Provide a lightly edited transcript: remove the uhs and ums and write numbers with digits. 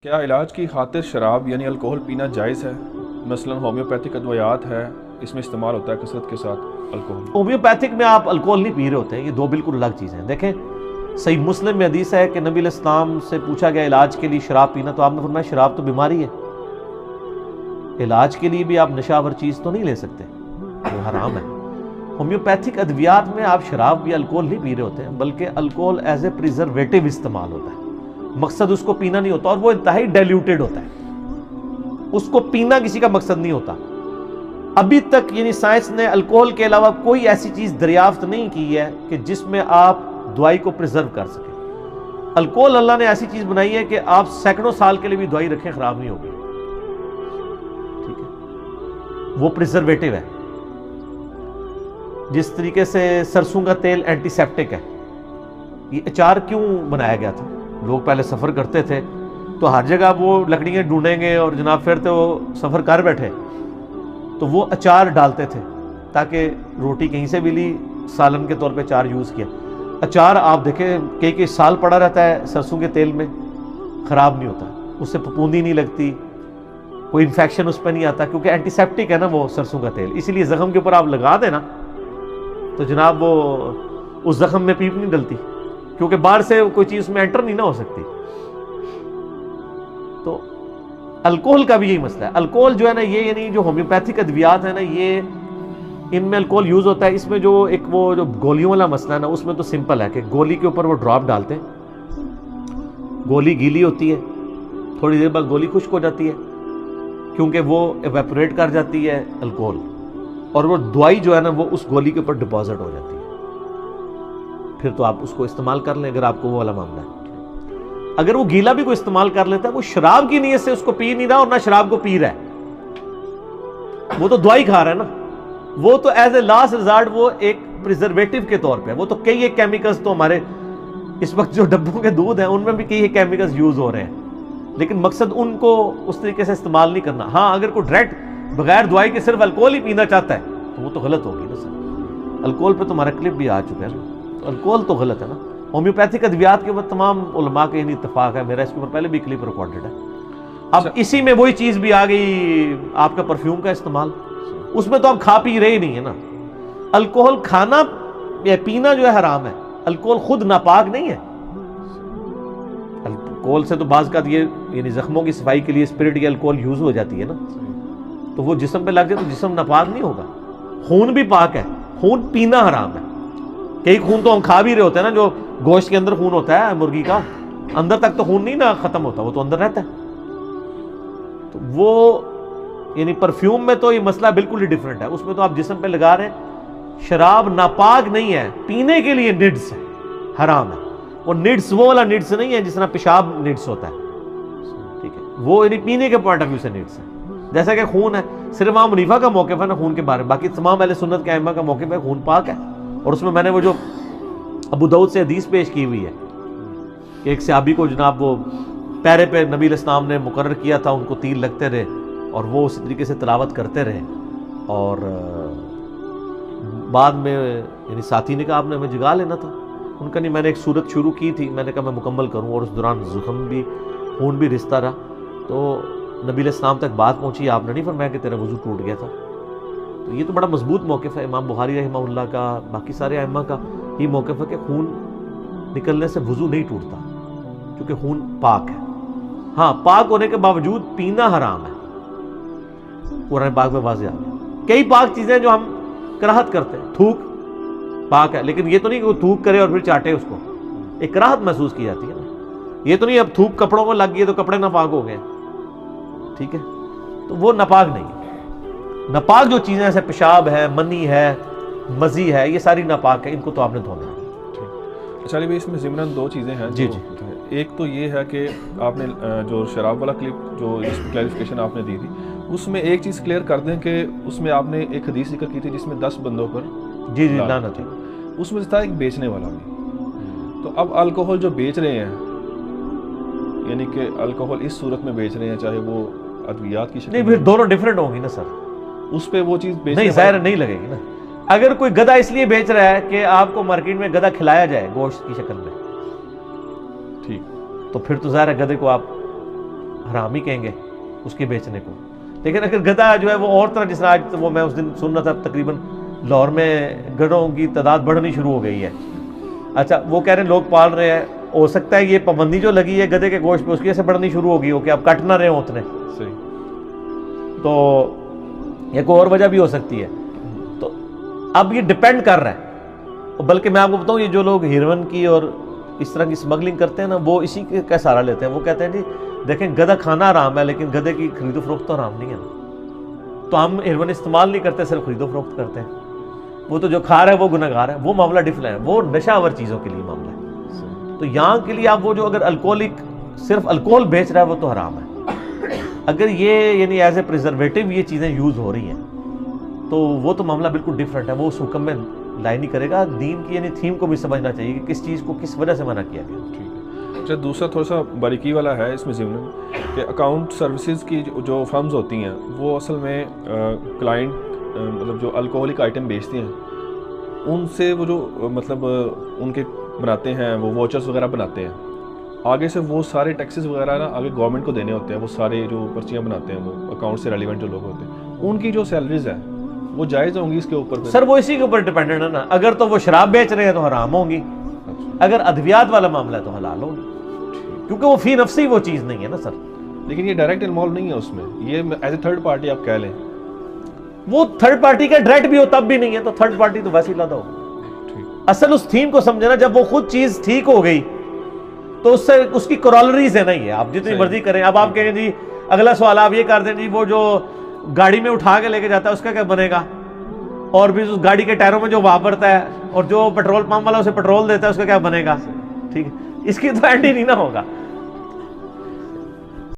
کیا علاج کی خاطر شراب یعنی الکوہل پینا جائز ہے؟ مثلا ہومیوپیتھک ادویات ہے، اس میں استعمال ہوتا ہے کثرت کے ساتھ الکوہل۔ ہومیوپیتھک میں آپ الکوہل نہیں پی رہے ہوتے ہیں، یہ دو بالکل الگ چیزیں ہیں۔ دیکھیں صحیح مسلم میں حدیث ہے کہ نبی علیہ السلام سے پوچھا گیا علاج کے لیے شراب پینا، تو آپ نے فرمایا شراب تو بیماری ہے، علاج کے لیے بھی آپ نشہ آور چیز تو نہیں لے سکتے، وہ حرام ہے۔ ہومیوپیتھک ادویات میں آپ شراب بھی الکوہل نہیں پی رہے ہوتے ہیں، بلکہ الکوہل ایز اے پریزرویٹو استعمال ہوتا ہے، مقصد اس کو پینا نہیں ہوتا، اور وہ انتہائی ڈائلیوٹڈ ہوتا ہے، اس کو پینا کسی کا مقصد نہیں ہوتا۔ ابھی تک یعنی سائنس نے الکوہل کے علاوہ کوئی ایسی چیز دریافت نہیں کی ہے کہ جس میں آپ دوائی کو پریزرو کر سکیں۔ الکوہل اللہ نے ایسی چیز بنائی ہے کہ آپ سینکڑوں سال کے لیے بھی دوائی رکھیں خراب نہیں ہوگی، ٹھیک ہے، وہ پریزرویٹو ہے۔ جس طریقے سے سرسوں کا تیل اینٹی سیپٹک ہے، یہ اچار کیوں بنایا گیا تھا؟ لوگ پہلے سفر کرتے تھے تو ہر جگہ وہ لکڑیاں ڈھونڈیں گے اور جناب پھر تو وہ سفر کر بیٹھے تو وہ اچار ڈالتے تھے تاکہ روٹی کہیں سے بھی لی، سالن کے طور پہ اچار یوز کیا۔ اچار آپ دیکھیں کئی سال پڑا رہتا ہے سرسوں کے تیل میں، خراب نہیں ہوتا، اس سے پھپھوندی نہیں لگتی، کوئی انفیکشن اس پہ نہیں آتا، کیونکہ اینٹی سیپٹک ہے نا وہ سرسوں کا تیل، اسی لیے زخم کے اوپر آپ لگا دیں نا تو جناب وہ اس زخم میں پیپ نہیں ڈلتی، کیونکہ باہر سے کوئی چیز میں انٹر نہیں نہ ہو سکتی۔ تو الکوہل کا بھی یہی مسئلہ ہے۔ الکوہل جو ہے نا یہ یعنی جو ہومیوپیتھک ادویات ہیں نا، یہ ان میں الکوہل یوز ہوتا ہے۔ اس میں جو ایک وہ جو گولیوں والا مسئلہ ہے نا، اس میں تو سمپل ہے کہ گولی کے اوپر وہ ڈراپ ڈالتے ہیں، گولی گیلی ہوتی ہے، تھوڑی دیر بعد گولی خشک ہو جاتی ہے کیونکہ وہ ایویپوریٹ کر جاتی ہے الکوہل، اور وہ دوائی جو ہے نا وہ اس گولی کے اوپر ڈپازٹ ہو جاتی ہے، پھر تو آپ اس کو استعمال کر لیں اگر آپ کو وہ والا معاملہ ہے۔ اگر وہ گیلا بھی کوئی استعمال کر لیتا ہے، وہ شراب کی نیت سے اس کو پی نہیں رہا اور نہ شراب کو پی رہا ہے، وہ تو دوائی کھا رہا ہے نا، وہ تو ایز اے لاسٹ ریزارٹ وہ ایک پریزرویٹو کے طور پہ، وہ تو کئی ایک کیمیکلز تو ہمارے اس وقت جو ڈبوں کے دودھ ہیں ان میں بھی کئی ایک کیمیکلز یوز ہو رہے ہیں، لیکن مقصد ان کو اس طریقے سے استعمال نہیں کرنا۔ ہاں اگر کوئی ڈائریکٹ بغیر دوائی کے صرف الکوہل ہی پینا چاہتا ہے تو وہ تو غلط ہوگی نا سر۔ الکوہل پہ تو ہمارا کلپ بھی آ چکا ہے نا، الکوہل تو غلط ہے نا۔ ہومیوپیتھک ادویات کے بعد تمام علماء کے یعنی اتفاق ہے، میرا اس کے اوپر پہلے بھی کلپ ریکارڈڈ ہے۔ اب اسی میں وہی چیز بھی آ گئی، آپ کا پرفیوم کا استعمال، اس میں تو آپ کھا پی رہے ہی نہیں ہے نا۔ الکوہل کھانا یا پینا جو ہے حرام ہے، الکوہل خود ناپاک نہیں ہے۔ الکوہل سے تو بعض کا یہ یعنی زخموں کی صفائی کے لیے اسپرٹ یا الکوہل یوز ہو جاتی ہے نا، تو وہ جسم پہ لگ جائے تو جسم ناپاک نہیں ہوگا۔ خون بھی پاک ہے، خون پینا حرام ہے۔ کئی خون تو ہم کھا بھی رہے ہوتے ہیں نا، جو گوشت کے اندر خون ہوتا ہے مرغی کا، اندر تک تو خون نہیں نا ختم ہوتا، وہ تو اندر رہتا ہے۔ تو وہ یعنی پرفیوم میں تو یہ مسئلہ بالکل ہی ڈیفرنٹ ہے، اس میں تو آپ جسم پہ لگا رہے ہیں۔ شراب ناپاک نہیں ہے، پینے کے لیے نڈس ہے، حرام ہے۔ وہ نڈس وہ والا نڈس نہیں ہے جس طرح پیشاب نڈس ہوتا ہے، ٹھیک ہے، وہ یعنی پینے کے پوائنٹ آف ویو سے نڈس ہے۔ جیسا کہ خون ہے، صرف امام حنیفہ کا موقف ہے نا خون کے بارے میں، باقی تمام اہل سنت کے ائمہ کا موقف ہے خون پاک ہے۔ اور اس میں میں نے وہ جو ابو داؤد سے حدیث پیش کی ہوئی ہے کہ ایک صحابی کو جناب وہ پیرے پہ نبی علیہ السلام نے مقرر کیا تھا، ان کو تیر لگتے رہے اور وہ اسی طریقے سے تلاوت کرتے رہے، اور بعد میں یعنی ساتھی نے کہا آپ نے ہمیں جگا لینا تھا، ان کا نہیں، میں نے ایک صورت شروع کی تھی، میں نے کہا میں مکمل کروں، اور اس دوران زخم بھی خون بھی رستا رہا، تو نبی علیہ السلام تک بات پہنچی، آپ نے نہیں فرمایا کہ تیرا وضو ٹوٹ گیا تھا۔ تو یہ تو بڑا مضبوط موقف ہے امام بخاری رحمہ اللہ کا، باقی سارے ائمہ کا یہ موقف ہے کہ خون نکلنے سے وضو نہیں ٹوٹتا کیونکہ خون پاک ہے۔ ہاں پاک ہونے کے باوجود پینا حرام ہے، قرآن پاک میں واضح آ گیا۔ کئی پاک چیزیں جو ہم کراہت کرتے ہیں، تھوک پاک ہے، لیکن یہ تو نہیں کہ وہ تھوک کرے اور پھر چاٹے اس کو، ایک کراہت محسوس کی جاتی ہے نا۔ یہ تو نہیں اب تھوک کپڑوں کو لگ گئی تو کپڑے ناپاک ہو گئے، ٹھیک ہے، تو وہ ناپاک نہیں ہے۔ ناپاک جو چیزیں جیسے پیشاب ہے، منی ہے، مزی ہے، یہ ساری ناپاک ہے، ان کو تو آپ نے دھونا ہے۔ اچھا علی بھائی، اس میں ضمن دو چیزیں ہیں جی ایک تو یہ ہے کہ آپ نے جو شراب والا کلپ جو اس کلیریفیکیشن آپ نے دی تھی، اس میں ایک چیز کلیئر کر دیں کہ اس میں آپ نے ایک حدیث ذکر کی تھی جس میں 10 بندوں پر جی لعنت ہے، اس میں تھا ایک بیچنے والا بھی۔ تو اب الکوہل جو بیچ رہے ہیں، یعنی کہ الکوہل اس صورت میں بیچ رہے ہیں چاہے وہ ادویات کی شکل نہیں، پھر دونوں ڈیفرنٹ ہوں گی نا سر، اس پہ وہ چیز نہیں ظاہر نہیں لگے گی نا۔ اگر کوئی گدھا اس لیے بیچ رہا ہے کہ آپ کو مارکیٹ میں گدھا کھلایا جائے گوشت کی شکل میں، ٹھیک، تو پھر تو ظاہر ہے گدھے کو آپ حرام ہی کہیں گے اس کے بیچنے کو. لیکن اگر گدھا جو ہے وہ اور طرح، جس طرح آج وہ میں اس دن سن رہا تھا تقریباً لاہور میں گدھوں کی تعداد بڑھنی شروع ہو گئی ہے. اچھا وہ کہہ رہے ہیں لوگ پال رہے ہیں، ہو سکتا ہے یہ پابندی جو لگی ہے گدھے کے گوشت پہ اس کی وجہ سے بڑھنی شروع ہو گئی ہو کہ اب کٹ نہ رہے ہوں اتنے. صحیح. تو ایک اور وجہ بھی ہو سکتی ہے. تو اب یہ ڈپینڈ کر رہا ہے. بلکہ میں آپ کو بتاؤں یہ جو لوگ ہیروئن کی اور اس طرح کی اسمگلنگ کرتے ہیں نا وہ اسی کا سہارا لیتے ہیں. وہ کہتے ہیں جی دیکھیں گدھا کھانا حرام ہے لیکن گدھے کی خرید و فروخت تو حرام نہیں ہے نا. تو ہم ہیروئن استعمال نہیں کرتے، صرف خرید و فروخت کرتے ہیں. وہ تو جو کھا رہا ہے وہ گنہگار ہے. وہ معاملہ ڈفرینٹ ہے، وہ نشہ آور چیزوں کے لیے معاملہ ہے. تو یہاں کے لیے آپ وہ جو اگر الکوہلک صرف الکوہل بیچ رہا ہے وہ تو حرام ہے. اگر یہ یعنی ایز اے پریزرویٹو یہ چیزیں یوز ہو رہی ہیں تو وہ تو معاملہ بالکل ڈفرینٹ ہے. وہ اس حکم میں لائی نہیں کرے گا. دین کی یعنی تھیم کو بھی سمجھنا چاہیے کہ کس چیز کو کس وجہ سے منع کیا گیا. ٹھیک ہے. اچھا دوسرا تھوڑا سا باریکی والا ہے اس میں ضمن کہ اکاؤنٹ سروسز کی جو فرمز ہوتی ہیں وہ اصل میں کلائنٹ مطلب جو الکوہلک آئٹم بیچتے ہیں ان سے وہ جو مطلب ان کے بناتے ہیں وہ واچرز وغیرہ بناتے ہیں، آگے سے وہ سارے ٹیکسز وغیرہ نا آگے گورنمنٹ کو دینے ہوتے ہیں. وہ سارے جو پرچیاں بناتے ہیں وہ اکاؤنٹ سے ریلیونٹ جو لوگ ہوتے ہیں ان کی جو سیلریز ہیں وہ جائز ہوں گی اس کے اوپر؟ سر وہ اسی کے اوپر ڈیپینڈنٹ ہے نا. اگر تو وہ شراب بیچ رہے ہیں تو حرام ہوں گی، اگر ادویات والا معاملہ ہے تو حلال ہوگی کیونکہ وہ فی نفسی وہ چیز نہیں ہے نا سر. لیکن یہ ڈائریکٹ انوالو نہیں ہے اس میں، یہ ایز اے تھرڈ پارٹی آپ کہہ لیں. وہ تھرڈ پارٹی کا ڈائریکٹ بھی ہو تب بھی نہیں ہے تو تھرڈ پارٹی تو ویسے ہی لادا ہو. اصل اس تھیم کو سمجھے نا، جب وہ خود چیز ٹھیک ہو گئی تو اس سے اس کی کورالریز ہے نا. یہ آپ جتنی مرضی کریں. اب آپ کہیں جی اگلا سوال آپ یہ کر دیں جی وہ جو گاڑی میں اٹھا کے لے کے جاتا ہے اس کا کیا بنے گا، اور بھی اس گاڑی کے ٹائروں میں جو واپرتا ہے اور جو پیٹرول پمپ والا اسے پیٹرول دیتا ہے اس کا کیا بنے گا. ٹھیک ہے اس کی تو اینڈ ہی نہیں نہ ہوگا.